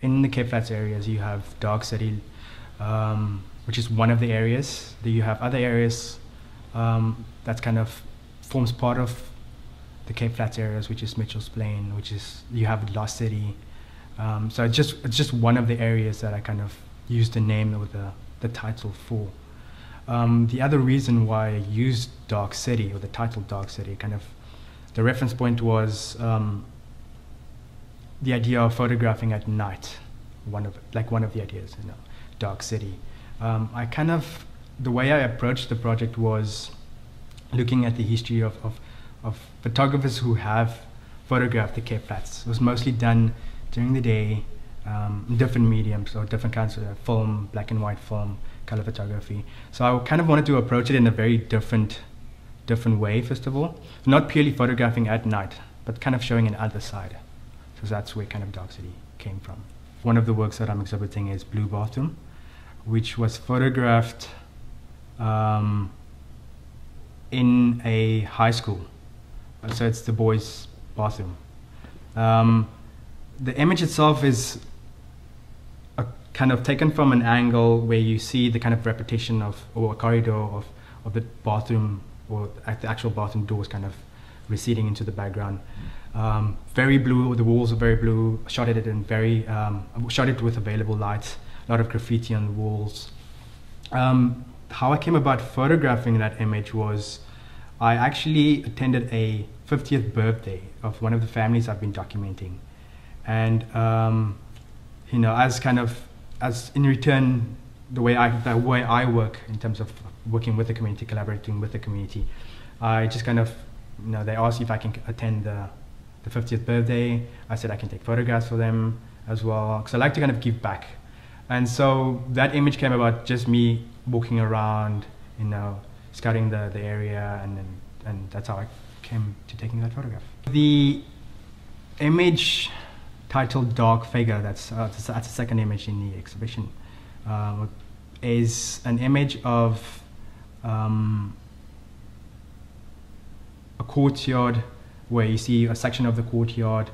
In the Cape Flats areas, you have Dark City, which is one of the areas. Then you have other areas that kind of forms part of the Cape Flats areas, which is Mitchell's Plain, which is, you have Lost City. So it's just one of the areas that I kind of used the name or the title for. The other reason why I used Dark City, or the title Dark City, kind of the reference point was the idea of photographing at night. One of the ideas, Dark City. The way I approached the project was looking at the history of photographers who have photographed the Cape Flats. It was mostly done during the day, different mediums or different kinds of film, black and white film, color photography. So I kind of wanted to approach it in a very different way, first of all. Not purely photographing at night, but kind of showing an other side. So that's where kind of Dark City came from. One of the works that I'm exhibiting is Blue Bathroom, which was photographed in a high school. So it's the boys' bathroom. The image itself is kind of taken from an angle where you see the kind of repetition or a corridor of the bathroom, or the actual bathroom doors kind of receding into the background. Very blue, the walls are very blue, shot it with available light, a lot of graffiti on the walls. How I came about photographing that image was, I actually attended a 50th birthday of one of the families I've been documenting. And as in return, the way I work in terms of working with the community, collaborating with the community, I just kind of, they asked if I can attend the 50th birthday. I said I can take photographs for them as well, because I like to kind of give back. And so that image came about just me walking around, scouting the area, and that's how I came to taking that photograph. The image titled Dark Figure, that's the second image in the exhibition, is an image of a courtyard where you see a section of the courtyard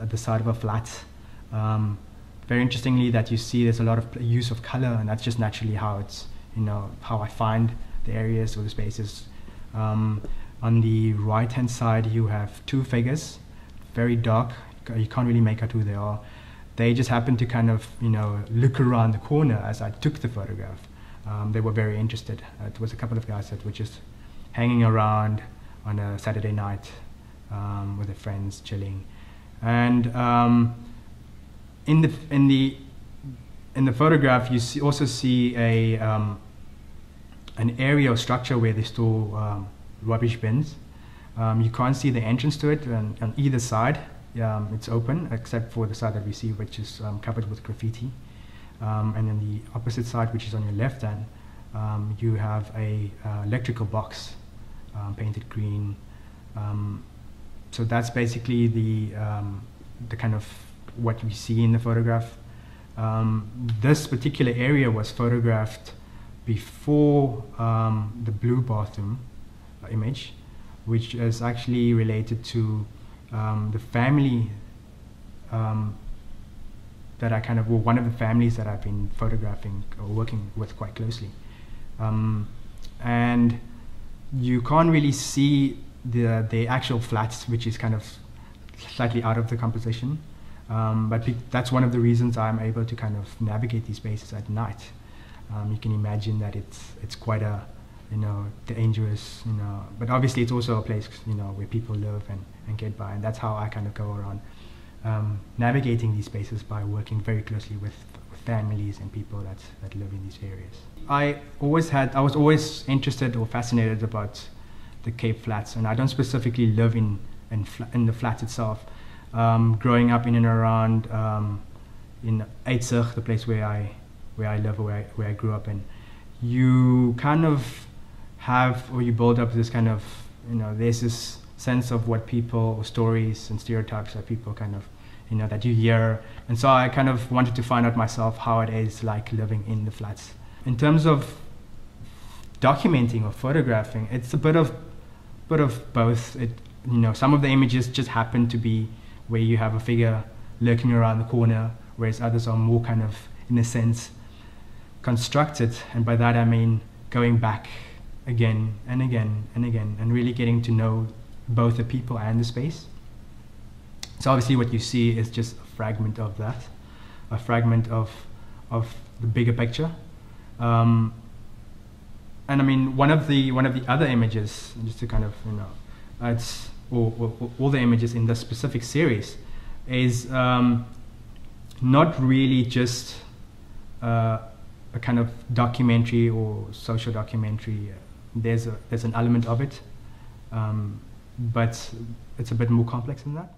at the side of a flat. Very interestingly, that you see there's a lot of use of color, and that's just naturally how it's, how I find the areas or the spaces. On the right-hand side, you have two figures, very dark. You can't really make out who they are. They just happened to kind of, look around the corner as I took the photograph. They were very interested. It was a couple of guys that were just hanging around on a Saturday night with their friends, chilling. And in the photograph, you also see an area or structure where they store rubbish bins. You can't see the entrance to it, and on either side it's open, except for the side that we see, which is covered with graffiti. And then the opposite side, which is on your left hand, you have a electrical box painted green. So that's basically the kind of what we see in the photograph. This particular area was photographed before the Blue Bathroom image, which is actually related to the family that I kind of, well, one of the families that I've been photographing or working with quite closely. And you can't really see the actual flats, which is kind of slightly out of the composition. But that's one of the reasons I'm able to kind of navigate these spaces at night. You can imagine that it's quite a, dangerous, but obviously it's also a place, where people live and get by, and that's how I kind of go around navigating these spaces, by working very closely with families and people that live in these areas. I was always interested or fascinated about the Cape Flats, and I don't specifically live in the flats itself. Growing up in and around in Circa, the place where I live, or where I grew up in, you kind of have, or you build up this kind of, there's this sense of what people, or stories and stereotypes that people kind of, that you hear. And so I kind of wanted to find out myself how it is like living in the flats. In terms of documenting or photographing, it's a bit of both. Some of the images just happen to be where you have a figure lurking around the corner, whereas others are more kind of, in a sense, constructed. And by that I mean going back again and again and again, and really getting to know both the people and the space. So obviously what you see is just a fragment of that, a fragment of the bigger picture. And I mean, one of the other images, just to kind of, you know, it's all the images in this specific series is not really just a kind of documentary or social documentary. There's an element of it, but it's a bit more complex than that.